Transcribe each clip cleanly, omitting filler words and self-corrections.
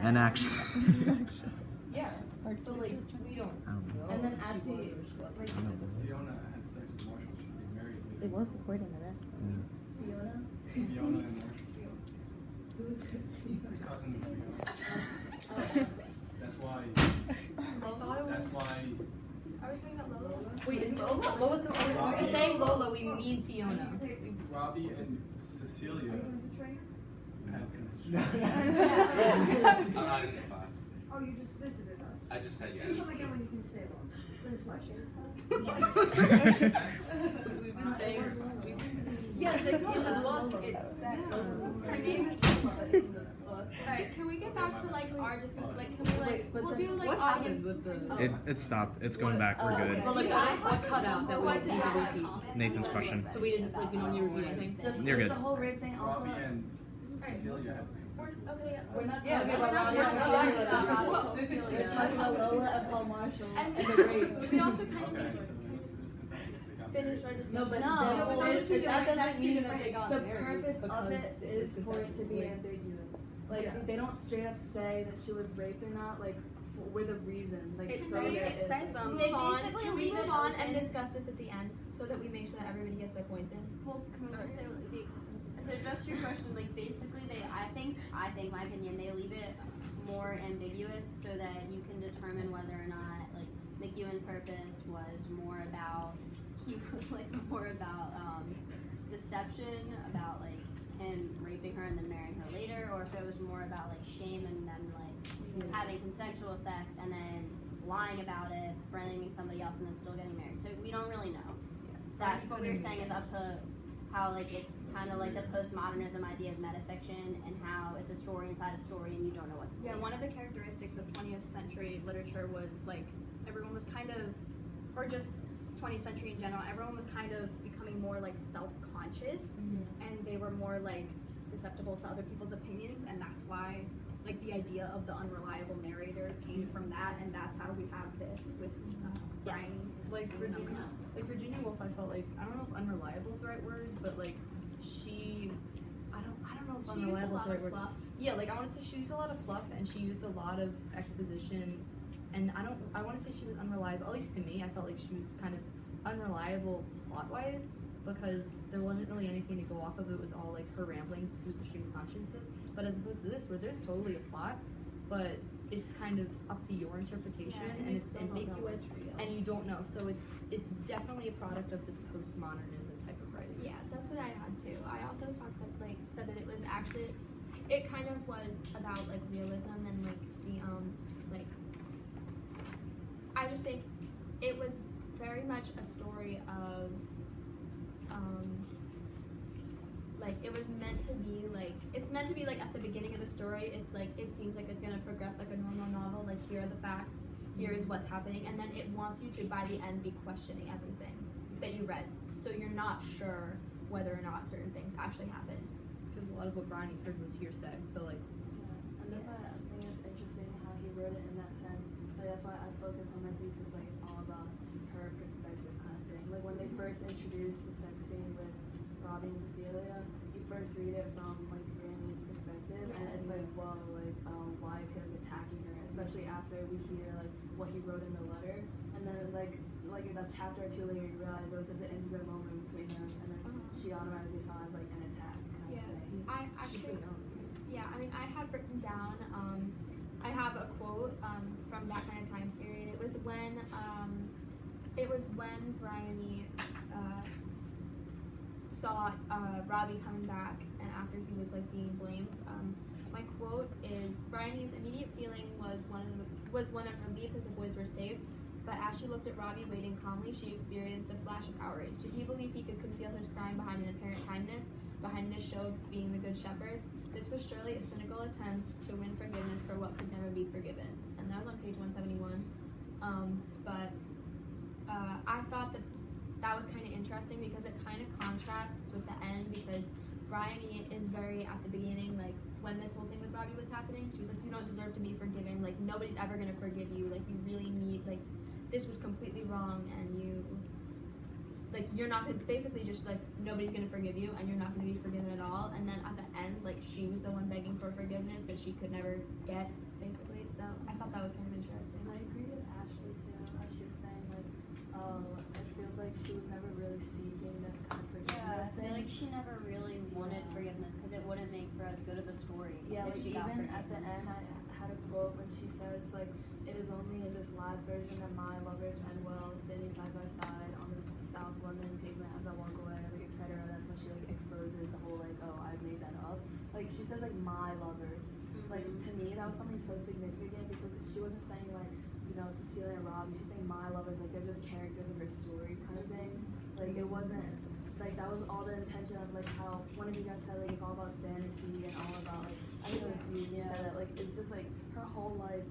and action. Yeah. But like we don't. And then at the like Fiona had sex with Marshall. Should be married. it was recording the rest. Fiona and Marshall. Who's Cousin of Fiona. That's why. That's why. Are we talking about Lola? Wait, is Lola? Lola so Robbie. in saying Lola, we mean Fiona. Robbie and Cecilia had I'm not in this class. Oh, you just visited us. I just had you. Do come again when you can stay long. It's been a pleasure. We've been saying. Yeah, like in the book it said her name is Lola in the book. Alright, can we get back to like our just like can we like we'll do like What audience happens with the? It stopped. It's going back. We're good. But like what cut out that we What need did to I repeat? Nathan's question. So we didn't like we don't need to repeat anything. Just You're good. the whole rape thing also. Robbie and Cecilia had consensual Okay, sex. We're not Yeah, talking we're about not Robbie. talking We're about talking Robbie. We're talking about Lola and Paul Marshall And- and the rape. we also kind of Okay, need so to it was consensual. They got finish our married. discussion. No, but that doesn't mean that they got the married purpose of because it is it's for it to be consensual. ambiguous. Like Yeah. they don't straight up say that she was raped or not, like with a reason. Like It so says- that it it's says, like- Move They on. basically Can we leave move it on open. and discuss this at the end so that we make sure that everybody gets their points in? Well, can we just say, to address your question, like basically I think my opinion, they leave it more ambiguous so that you can determine whether or not like McEwen's purpose was more about deception, about like him raping her and then marrying her later, or if it was more about like shame and them like having consensual sex and then lying about it, blaming somebody else and then still getting married. So we don't really know. That's what we were saying is up to how like it's kind of like the postmodernism idea of metafiction and how it's a story inside a story and you don't know what to believe. Yeah, one of the characteristics of 20th century literature was like everyone was kind of, or just 20th century in general, everyone was kind of becoming more like self-conscious and they were more like susceptible to other people's opinions, and that's why like the idea of the unreliable narrator came from that, and that's how we have this with Brian. Like Virginia Woolf, I felt like I don't know if unreliable is the right word, but like she, I don't know if She used a unreliable is lot the right of word. fluff. Yeah, like I want to say she used a lot of fluff and she used a lot of exposition, and I want to say she was unreliable. At least to me, I felt like she was kind of unreliable plot wise because there wasn't really anything to go off of. It was all like her ramblings through the stream of consciousness. But as opposed to this, where there's totally a plot, but it's kind of up to your interpretation and it's ambiguous and you don't know. So it's definitely a product of this postmodernism type of writing. Yeah, that's what I had too. I also talked that like said that it was actually, it kind of was about like realism and like the like. I just think it was very much a story of like it was meant to be like it's meant to be like at the beginning of the story it's like it seems like it's gonna progress like a normal novel, like here are the facts, here is what's happening, and then it wants you to by the end be questioning everything that you read, so you're not sure whether or not certain things actually happened. Because a lot of what Brian heard was hearsay. So like And that's why I think it's interesting how he wrote it in that sense. Like that's why I focus on my thesis, like it's all about her perspective kind of thing. Like when they first introduced the sex scene with Robbie and Cecilia, you first read it from like Granny's perspective, and it's like, whoa, like why is he like attacking her? Especially after we hear like what he wrote in the letter, and then like in a chapter or two later, you realize it was just an intimate moment between them, and then she automatically saw it as like an attack kind of thing. I actually, yeah, I mean, I had written down, I have a quote from that kind of time period. It was when Bryony saw Robbie coming back, and after he was like being blamed. My quote is, Bryony's immediate feeling was one of relief that the boys were safe. But as she looked at Robbie waiting calmly, she experienced a flash of outrage. Did he believe he could conceal his crime behind an apparent kindness, behind this show of being the good shepherd? This was surely a cynical attempt to win forgiveness for what could never be forgiven. And that was on page 171. I thought that was kind of interesting because it kind of contrasts with the end, because Bryony is very at the beginning, like when this whole thing with Robbie was happening, she was like, you don't deserve to be forgiven, like nobody's ever gonna forgive you, like you really need, like this was completely wrong, and you're not gonna, basically just like nobody's gonna forgive you and you're not gonna be forgiven at all. And then at the end, like she was the one begging for forgiveness that she could never get, I thought that was kind of interesting. I agree with Ashley too. As she was saying, like, it feels like she was never really seeking that kind of Yeah, I forgiveness feel thing. like she never really wanted Yeah. forgiveness because it wouldn't make for as good of a story. Yeah, if like she got even at the forgiven. end, I had a quote when she says, like, it is only in this last version that my lovers end well, standing side by side on the South London pavement as I walk away, like, etc. That's when she, like, exposes the whole, like, oh, I made that up. Like, she says, like, my lovers. Like, to me, that was something so significant because she wasn't saying, like, you know, Cecilia and Robbie. She's saying my lovers, like, they're just characters of her story kind of thing. Like, it wasn't, like, that was all the intention of, like, how one of you guys said, like, it's all about fantasy and all about, like, I think it was you said that, like, it's just, like, her whole life,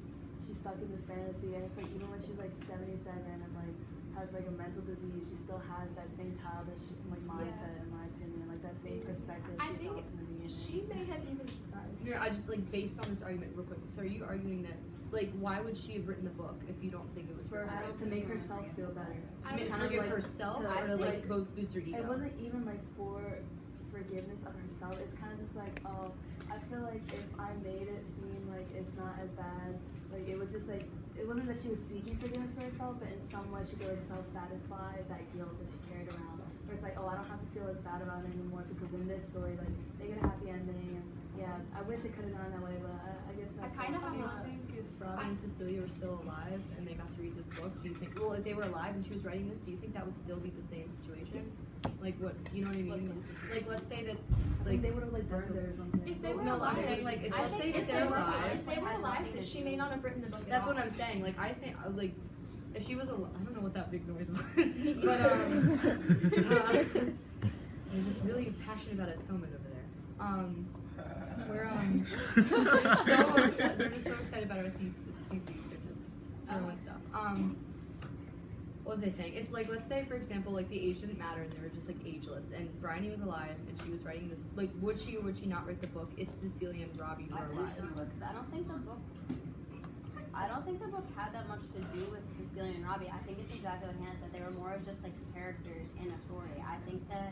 she's stuck in this fantasy, and it's, like, even when she's, like, 77 and, like, has, like, a mental disease, she still has that same childish, like, mindset, in my opinion, like, that same perspective I she think talks in the beginning. She may have even, sorry. Yeah, I just like based on this argument real quick. So are you arguing that like why would she have written the book if you don't think it was for For her? her to make herself feel better. To I make kind of forgive like herself to, or to like like, both boost her ego? It wasn't even like for forgiveness of herself. It's kind of just like, oh, I feel like if I made it seem like it's not as bad, like it would just like, it wasn't that she was seeking forgiveness for herself, but in some way she could like self-satisfy that guilt that she carried around. Where it's like, oh, I don't have to feel as bad about it anymore because in this story, like they get a happy ending. And yeah, I wish it could have gone that way, but I guess I that's. kind of have Do you a think if Robbie and Cecilia were still alive and they got to read this book, do you think, well, if they were alive and she was writing this, do you think that would still be the same situation? Like what, you know what I mean? Like let's say that, Like like, they would have like burned her or something. If they were no, I'm alive, saying like, if I let's think say if that they're they were alive, If they were had alive, nothing to she do may not have written the book at that's all. what I'm saying. Like I think, like, if she was alive, I don't know what that big noise was, but I'm just really passionate about Atonement over there. We're they're just so excited about our theses. They're just throwing stuff. What was I saying? If like let's say for example like the age didn't matter and they were just like ageless and Bryony was alive and she was writing this, like would she or would she not write the book if Cecilia and Robbie I were think alive? she would, 'cause I don't think the book had that much to do with Cecilia and Robbie. I think it's exactly what Hannah said. They were more of just like characters in a story. I think that,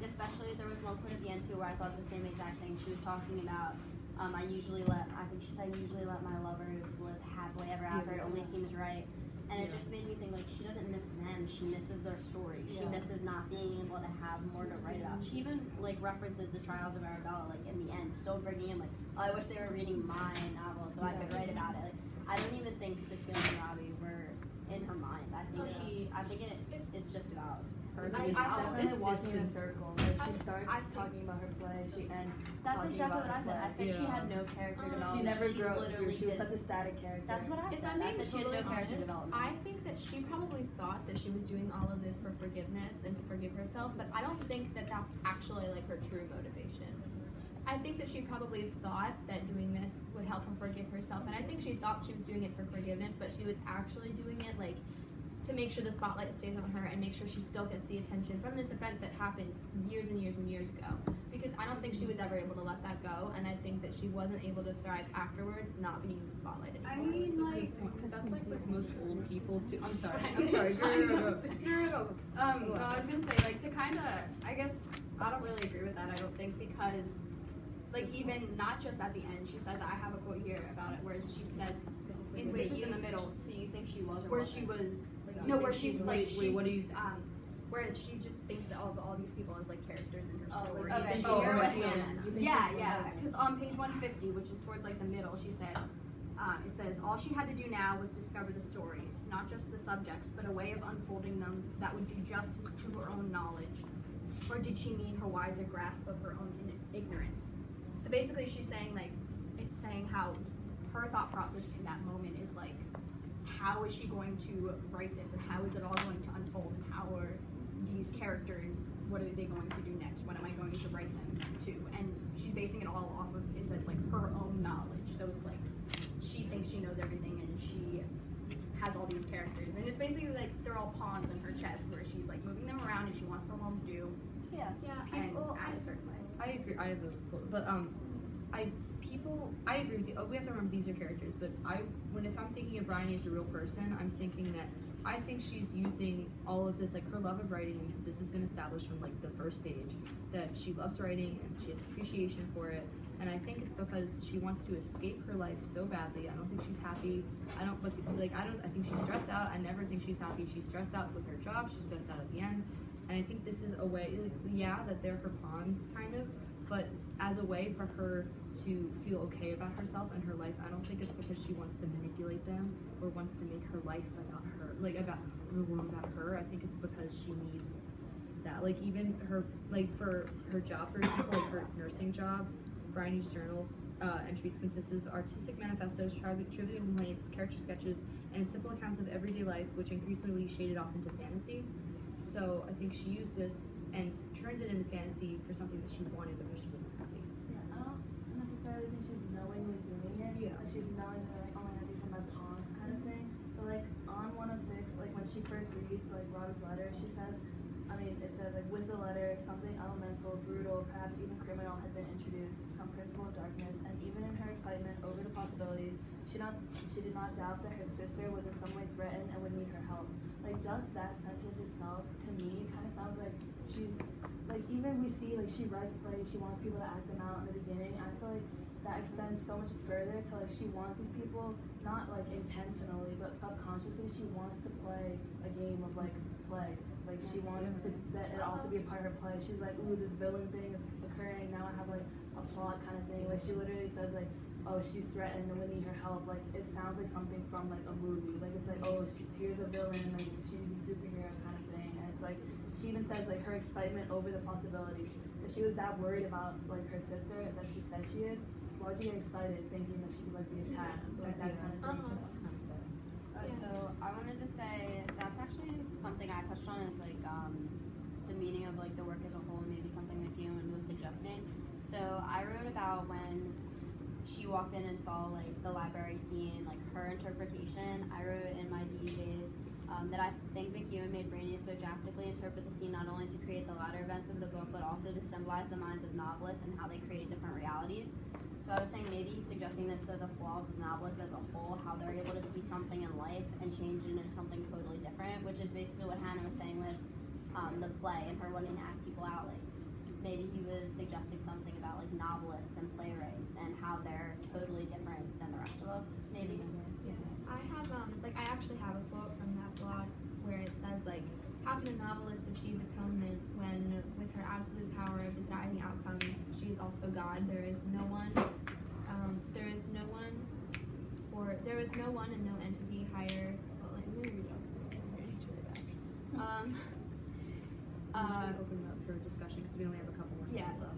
especially there was one point at the end too where I thought the same exact thing. She was talking about, I think she said, usually let my lovers live happily ever after. It only seems right. And it just made me think like she doesn't miss them. She misses their story. She misses not being able to have more to write about. She even like references the Trials of Arabella like in the end, still bringing in like, oh, I wish they were reading my novel so I could write about it. Like, I don't even think Cecilia and Robbie were in her mind. I think it's just about her. I definitely this walking in a distance- circle. Like she starts I think- talking about her play, she ends That's talking exactly about what I her said. I play. said she Yeah. had no character development. She never grew up. literally She was did- such a static character. That's what I If said. I'm I being said she had totally no character honest, development. I think that she probably thought that she was doing all of this for forgiveness and to forgive herself, but I don't think that that's actually like her true motivation. I think that she probably thought that doing this would help her forgive herself, and I think she thought she was doing it for forgiveness, but she was actually doing it like to make sure the spotlight stays on her and make sure she still gets the attention from this event that happened years and years and years ago. Because I don't think she was ever able to let that go, and I think that she wasn't able to thrive afterwards, not being in the spotlight anymore. I mean, like, Because that's like with most old people too. I'm sorry. Fine. I'm sorry. It's Go, fine. go, go, go. No, I was gonna say, like, to kind of, I guess, I don't really agree with that. I don't think because, like, even not just at the end, she says, I have a quote here about it where she says, this is in the middle, So you think she was or where wasn't? she was, Like, no, you where think she's she's- like, wait, what do you think? where she just thinks that all these people as like characters in her story. Okay, Oh, so you're right. with Hannah. Yeah. Because on page 150, which is towards like the middle, she said, it says, all she had to do now was discover the stories, not just the subjects, but a way of unfolding them that would do justice to her own knowledge. Or did she mean her wiser grasp of her own ignorance? So basically she's saying like, it's saying how her thought process in that moment is like, how is she going to write this and how is it all going to unfold and how are these characters, what are they going to do next? What am I going to write them to? And she's basing it all off of, it says like her own knowledge. So it's like, she thinks she knows everything and she has all these characters. And it's basically like, they're all pawns in her chess where she's like moving them around and she wants them all to do Yeah. and People, add a certain way. I agree. I have a quote, but I agree with you. Oh, we have to remember these are characters, but if I'm thinking of Bryony as a real person, I'm thinking that I think she's using all of this, like her love of writing. This has been established from like the first page that she loves writing and she has appreciation for it, And I think it's because she wants to escape her life so badly. I don't think she's happy. I think she's stressed out. I never think she's happy. She's stressed out with her job. She's stressed out at the end. And I think this is a way, that they're her pawns, kind of, but as a way for her to feel okay about herself and her life. I don't think it's because she wants to manipulate them or wants to make her life about her, about the world about her. I think it's because she needs that. Even her, for her job, for example, her nursing job, Bryony's journal entries consisted of artistic manifestos, trivial complaints, character sketches, and simple accounts of everyday life, which increasingly shaded off into fantasy. So I think she used this and turns it into fantasy for something that she wanted because she wasn't happy. Yeah, I don't necessarily think she's knowingly doing it. Yeah. She's knowingly oh my god, these are my pawns kind of thing. But on 106, when she first reads Robbie's letter, she says, it says with the letter, something elemental, brutal, perhaps even criminal had been introduced, some principle of darkness, and even in her excitement over the possibilities, she did not doubt that her sister was in some way threatened and would need her help. Just that sentence itself, to me, kind of sounds like she's, even we see, she writes plays, she wants people to act them out in the beginning. I feel like that extends so much further to, she wants these people, not, intentionally, but subconsciously, she wants to play a game of, play. She wants that it all to be a part of her play. She's like, ooh, this villain thing is occurring, now I have, a plot kind of thing. She literally says, oh, she's threatened and we need her help. It sounds like something from a movie. It's oh, here's a villain, she's a superhero kind of thing. And it's she even says her excitement over the possibilities. If she was that worried about her sister that she said she is, why would you get excited thinking that she could be attacked? That kind of thing. So I wanted to say that's actually something I touched on is the meaning of the work as a whole, maybe something that Guillaume was suggesting. So I wrote about when she walked in and saw the library scene, her interpretation. I wrote in my DEs that I think McEwen made Brainy so drastically interpret the scene not only to create the latter events of the book, but also to symbolize the minds of novelists and how they create different realities. So I was saying maybe he's suggesting this as a flaw of novelists as a whole, how they're able to see something in life and change it into something totally different, which is basically what Hannah was saying with the play and her wanting to act people out. Maybe he was suggesting something about novelists and playwrights and how they're totally different than the rest of us, maybe. Yes. I have I actually have a quote from that blog where it says how can a novelist achieve atonement when with her absolute power of deciding outcomes she is also God? There is no one and no entity higher. Well, let me read it. It's really bad. Open up for discussion because we only have a couple more minutes left.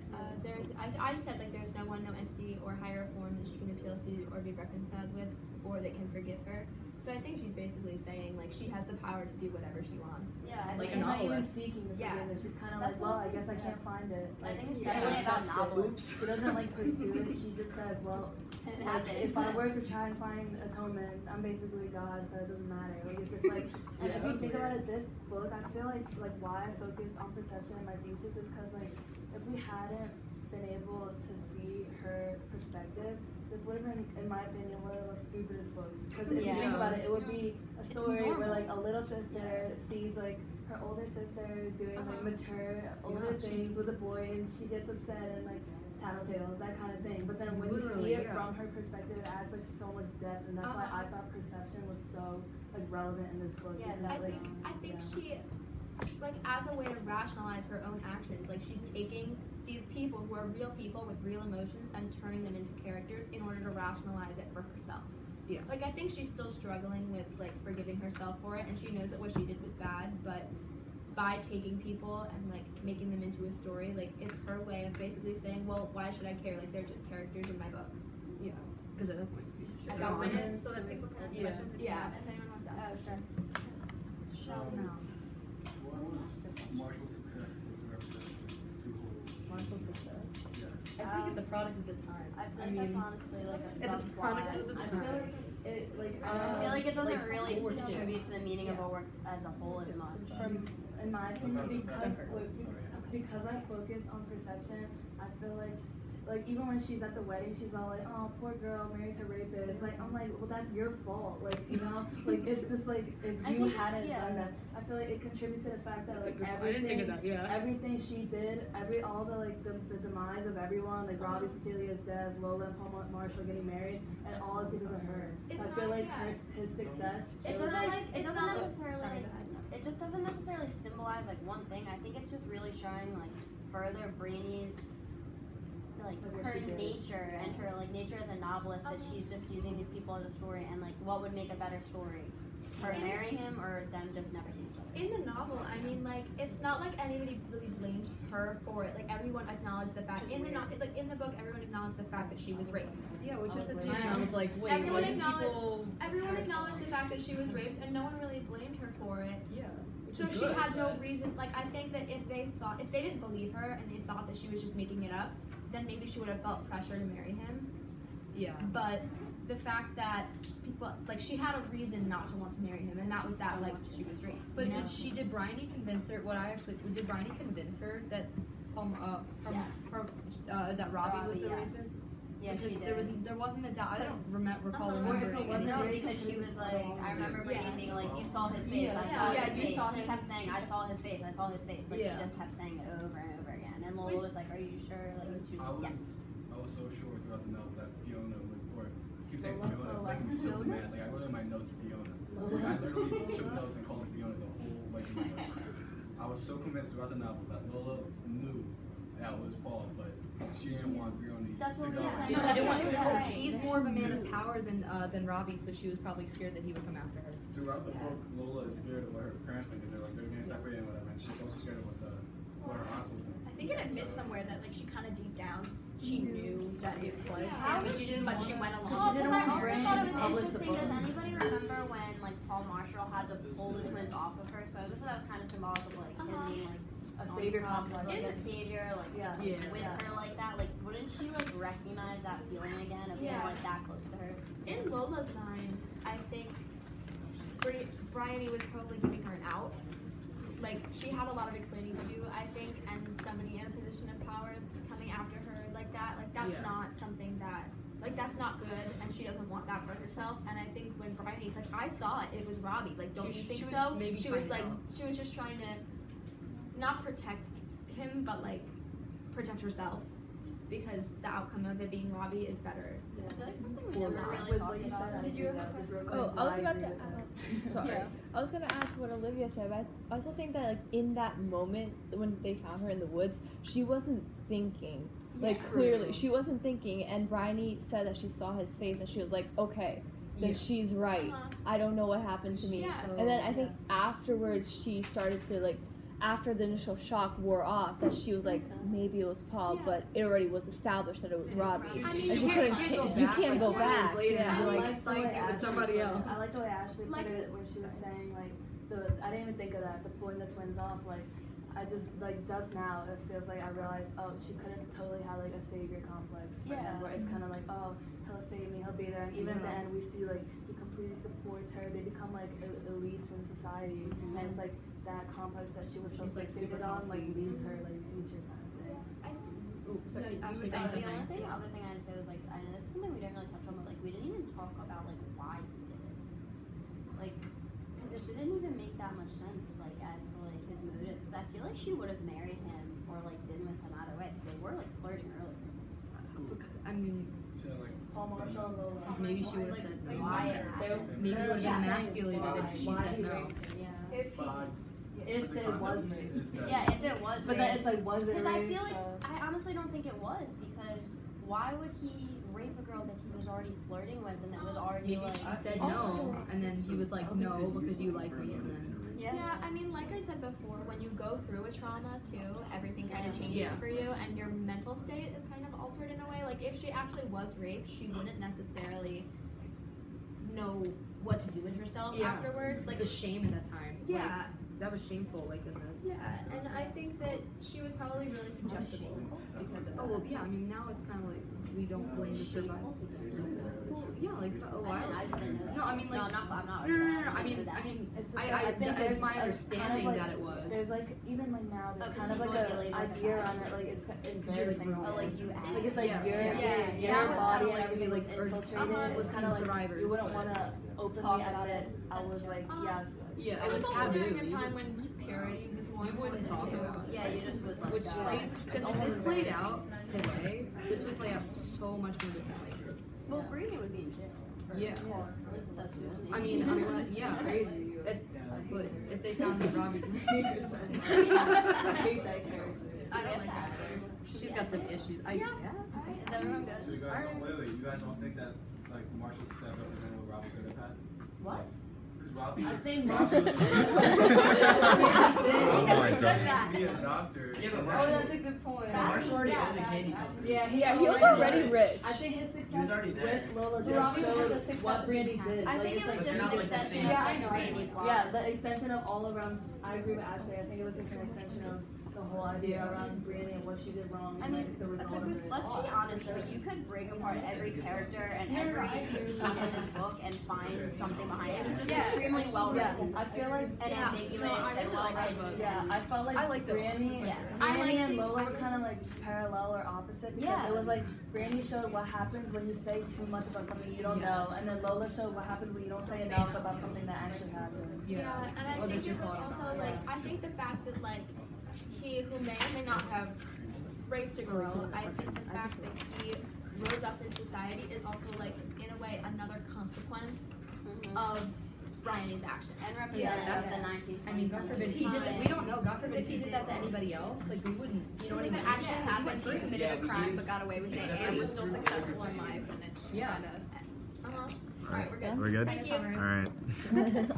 I just said there's no one, no entity or higher form that she can appeal to or be reconciled with or that can forgive her. So I think she's basically saying she has the power to do whatever she wants. Yeah, I Like think a She's not even novelist. seeking the Yeah. forgiveness. She's kind of That's well, I what- guess I can't find it. I think it's she definitely about accepts it. novelists. She doesn't pursue it. She just says, well, It happens. if I were to try and find atonement, I'm basically God, so it doesn't matter. It's just and if you think about it, this book, I feel like why I focused on perception in my thesis is because if we hadn't been able to see her perspective, this would have been, in my opinion, one of the most stupidest books. Because if you think about it, it would be a story where a little sister sees her older sister doing mature older things with a boy, and she gets upset and tattletales, that kind of thing. But then when you see it from her perspective, it adds so much depth, and that's why I thought perception was so relevant in this book. Yeah, because, I think she as a way to rationalize her own actions, she's taking these people who are real people with real emotions and turning them into characters in order to rationalize it for herself. Yeah. I think she's still struggling with forgiving herself for it, and she knows that what she did was bad, but by taking people and making them into a story, it's her way of basically saying, well, why should I care? They're just characters in my book. Yeah. Because at that point, you should I got minutes so that people can ask Yeah. questions if you Yeah. have if anyone wants to ask. Oh, sure. shout them out. What was Marshall's success supposed to represent to the whole? Marshall's success. Yeah. I think it's a product of the time. I feel like that's honestly a it's a product of the I time. feel like it I feel like it doesn't really World War II. contribute to the meaning of a work as a whole as much. in my opinion, Okay. because Sorry. because I focus on perception, I feel like like even when she's at the wedding, she's all like, oh, poor girl marries her rapist. Like I'm like, well, that's your fault. Like like it's just like if I you think hadn't yeah. done that, I feel like it contributes to the fact that like I didn't think of that. Yeah. everything she did, all the like the demise of everyone, like Robbie, Cecilia's death, Lola and Paul Marshall getting married, and all is because of her. It's So I feel not- like his success. It shows- doesn't necessarily sorry, like, go ahead. it just doesn't necessarily symbolize like one thing. I think it's just really showing like further Brainy's like Like what her she did. nature and her like nature as a novelist, that she's just using these people as a story, and like what would make a better story, her Yeah. marrying him or them just never seeing each other. In the novel, I mean, like, it's not like anybody really blamed her for it. Like, everyone acknowledged the fact. In the like in the book, everyone acknowleded the fact that she was raped. Yeah, which at the Like, time I was like, wait, Everyone like acknowledged- people. Everyone acknowledged the fact that she was raped, and no one really blamed her for it. Yeah. So she had no reason. Like, I think that if they didn't believe her and they thought that she was just making it up, then maybe she would have felt pressure to marry him. Yeah. But the fact that people, like, she had a reason not to want to marry him, and that was that, like, she was raped. But you know? did Bryony convince her? Did Bryony convince her that that Robbie was the yeah. rapist? Yeah, Because she did. there wasn't a doubt. I don't recall Or if remembering it any. wasn't No, rape, because she was like, I remember Brady Yeah. being like, you saw his face, I saw Yeah, his you face. saw She his- kept saying, I saw his face, I saw his face. Like, Yeah. she just kept saying it over and over again. And Lola was like, are you sure? Like, she was like, yes. I was so sure throughout the novel that Fiona would, or keep saying Lola? Fiona, it's Oh, making me so Fiona? mad. Like I wrote in my notes Fiona. Like, I literally took notes and called her Fiona the whole way through my notes. I was so convinced throughout the novel that Lola knew that was Paul, but she didn't want Brioni That's what to we go. said. Yeah, No, she didn't want that's to. what we said. She's more of a man of power than Robbie, so she was probably scared that he would come after her. Throughout the Yeah. book, Lola is scared of what her parents think. They're like they're getting separated and whatever, and she's also scared of what her aunts will think. I think it admits somewhere that like she kind of deep down she knew that it was Yeah. him, but she didn't. But she went along. Well, didn't because I want also Brand thought to it was publish the interesting. Does book. anybody remember when like Paul Marshall had to pull the twins off of her? So I guess that was kind of symbolic of like him being like A savior on top, complex. like a savior, like Yeah. Yeah. with her like that. Like, wouldn't she like recognize that feeling again of being Yeah. like that close to her? In Lola's mind, I think Bryony was probably giving her an out. Like, she had a lot of explaining to do, I think, and somebody in a position of power coming after her like that, like, that's Yeah. not something that, like, that's not good, and she doesn't want that for herself. And I think when Bryony's like, I saw it, it was Robbie, like, don't She- you think she was so? maybe She was trying like, to help. she was just trying to not protect him, but like, protect herself. Because the outcome of it being Robbie is better. I feel like something we Well, never really with talked what you about. said, I Did agree you with have a that, just real Oh, quick, I was about agree to with that. sorry. Yeah. I was gonna add to what Olivia said, but I also think that like in that moment when they found her in the woods, she wasn't thinking. Like Yeah. clearly, she wasn't thinking. And Bryony said that she saw his face, and she was like, "Okay, then Yeah. she's right. Uh-huh. I don't know what happened to me." Yeah. And then I think afterwards, she started to like, after the initial shock wore off, that she was like, maybe it was Paul, Yeah. but it already was established that it was Robbie. I mean, And you she can't- couldn't you can't change. go You back, can't like, go 20 years back. later Yeah. and be like, I it's the like way it was Ashley somebody put it. else. I like the way Ashley put Like, it when she was saying like I didn't even think of that, the pulling the twins off. Like I just just now it feels like I realized she couldn't totally have like a savior complex for Yeah. him, where it's kind of like he'll save me, he'll be there, and even at the end we see like he completely supports her. They become like elites in society, and it's like that complex that she was so She's, like, fixated super on like healthy. leads her like future kind of thing. Ooh, sorry, you were Ashley, saying The only something. other thing I had to say was like, and this is something we didn't really touch on, but like we didn't even talk about like why he did it. Like, because it didn't even make that much sense, like as to like his motives. Because I feel like she would have married him or like been with him either way, because they were like flirting earlier. I mean, She had, like, Paul Marshall and Lola. maybe she would have Like, said why no. it happened. Maybe it would have Yeah. been emasculated if she Why said he no. raped her. Yeah. If But I- If the it was concept rape. is that- Yeah, if it was But then rape. it's like, was it Because I rape? feel like So- I honestly don't think it was, because why would he rape a girl that he was already flirting with and that was already Maybe like she said no, and then he was like, no, because you like me, and then. Yeah, I mean, like I said before, when you go through a trauma too, everything kind of changes Yeah. for you, and your mental state is kind of altered in a way. Like, if she actually was raped, she wouldn't necessarily know what to do with herself Yeah. afterwards. Like, The shame at that time. yeah, Like, that was shameful, like in the. yeah, and I think that she was probably really suggestible because of Oh, well, yeah, I mean, now it's kind of like we don't blame the survivor. Well, yeah, like a I while. just didn't know No, I mean like. No, I'm not. No. I mean, It's just I think it's there's my a kind of understanding like- that it was. There's like even like now there's Oh, kind of 'cause like people an get labeled idea as on it, like it's you're, embarrassing. like, Oh, like you Like it's like Yeah, your yeah. your Now it's body kinda and like everything we, was like, are- infiltrated. It's kind of like survivors, you wouldn't but- want to openly Talk about about it. it. I was like, yes. Yeah, It was also taboo. during a You time would- when purity was more you wouldn't important talk too. about it. Yeah, you just would like Which go. plays, because if this played out today, this would play out so much more differently. Well, Brittany would be in jail. Yeah. That's seriously. I mean, yeah, crazy. But if they found Robbie or something, I hate that character. I don't like that. She's got some issues. I guess. Is everyone good? So you guys don't, wait, you guys don't think that like Marshall set represented what Robbie could have had? What? Because Robbie I was think Robbie was Oh my god. to be a doctor. Yeah, but Oh, Marshall, that's a good point. Marshall already owned a candy company. Yeah, He was already rich. I think his He was success already there. with Lola Robbie just was showed the success what that Brandy he had. did. I Like, think it's it was like, they're just not an like the extension same. of Yeah, I like know. Brittany plot. yeah, the extension of all around. I agree with Ashley. I think it was just an extension of the whole idea around Brandy and what she did wrong. I and, mean, like, the that's result a of good it. Let's be honest though, you could break apart every character and every scene in this book and find something behind it. It was just extremely well Yeah, written. I feel like And ambiguous and well written. yeah, I felt like I liked it. Brandy, Yeah. Brandy and Lola were kind of like parallel or opposite because Yeah. it was like Brandy showed what happens when you say too much about something you don't know, and then Lola showed what happens when you don't say enough about something that actually happened. Yeah, and I Or think they're it too was far. also like I think the fact that like he who may or may not have raped a girl, I think the fact that he rose up in society is also like in a way another consequence of Bryony's actions. And Yeah, representative of that's- the 19th I mean, God forbid he did that. We don't know. God forbid if he did that to anybody else, like we wouldn't. You know what I If mean? it actually Yeah, happened, he committed Yeah, a we crime do. but got away with it Except and for was the still group successful in of life. And it's Yeah. kinda. Alright, we're good. We're good? Thank you. Alright.